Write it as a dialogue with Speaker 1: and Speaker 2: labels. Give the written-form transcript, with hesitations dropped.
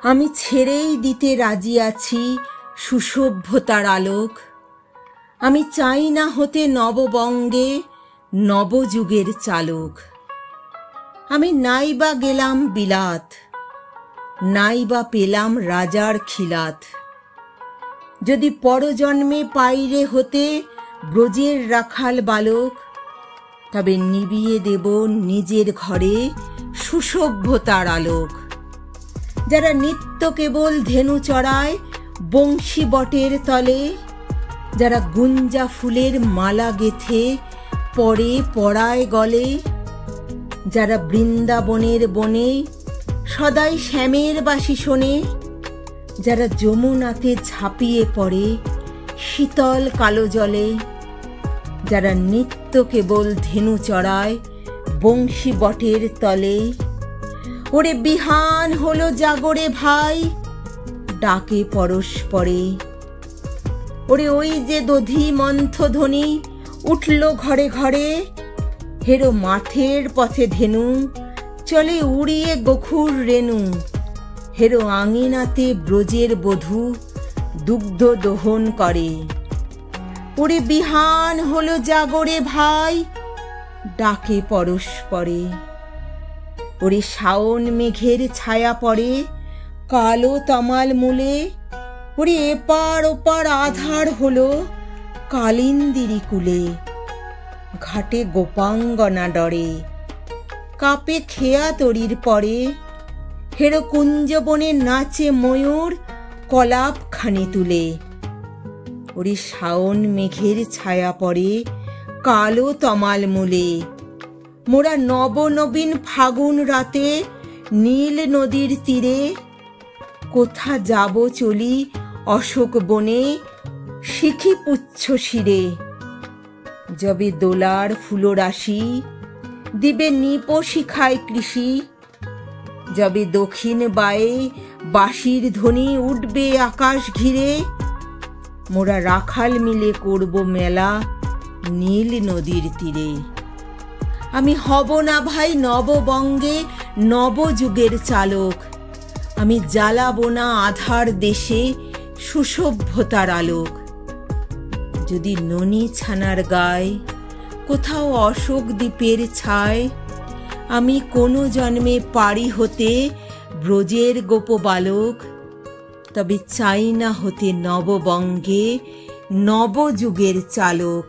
Speaker 1: আমি ছেড়েই দিতে রাজি আছি সুসভ্যতার আলোক। আমি চাই না হতে নববঙ্গে নবযুগের চালক। আমি নাইবা গেলাম বিলাত, নাইবা পেলাম রাজার খিলাত। যদি পরজন্মে পাইরে হতে ব্রজের রাখাল বালক, তবে নিবিয়ে দেব নিজের ঘরে সুসভ্যতার আলোক। যারা নিত্য কেবল ধেনু চড়ায় বংশী বটের তলে, যারা গুঞ্জা ফুলের মালা গেথে পরে পড়ায় গলে, যারা বৃন্দাবনের বনে সদাই শ্যামের বাঁশি শোনে, যারা যমুনাতে ঝাঁপিয়ে পড়ে শীতল কালো জলে, যারা নিত্য কেবল ধেনু চড়ায় বংশী বটের তলে। ওরে বিহান হলো জাগরে ভাই, ডাকে পরস্পরে। ওরে ওই যে দধি মন্থ ধ্বনি উঠল ঘরে ঘরে, হেরো মাঠের পথে ধেনু চলে উড়িয়ে গোখুর রেণু। হেরো আঙিনাতে ব্রজের বধূ দুগ্ধ দোহন করে। ওরে বিহান হলো জাগরে ভাই, ডাকে পরস্পরে। ওরে শাওন মেঘের ছায়া পড়ে কালো তমাল মূলে, ওরে এপার ওপার আধার হলো কালিন্দিরি কুলে। ঘাটে গোপাঙ্গনা ডরে কাপে খেয়া তরির পরে, হেরো কুঞ্জবনে নাচে ময়ূর কলাপ খানি তুলে। ওরে শাওন মেঘের ছায়া পড়ে কালো তমাল মূলে, মোরা নবনবীন ফাগুন রাতে নীল নদীর তীরে। কোথা যাব চলি অশোক বনে শিখি পুচ্ছ শিরে। যবে দোলার ফুলরাশি দিবে নিপ শিখায় কৃষি, যবে দক্ষিণ বায়ে বাঁশির ধ্বনি উঠবে আকাশ ঘিরে, মোরা রাখাল মিলে করব মেলা নীল নদীর তীরে। আমি হব না ভাই নববঙ্গে নবযুগের চালক, আমি জ্বালাবো না আধার দেশে সুসভ্যতার আলোক। যদি ননি ছানার গায়ে কোথাও অশোক দ্বীপের ছায়, আমি কোনো জন্মে পারি হতে ব্রজের গোপবালক, তবে চাই না হতে নববঙ্গে নবযুগের চালক।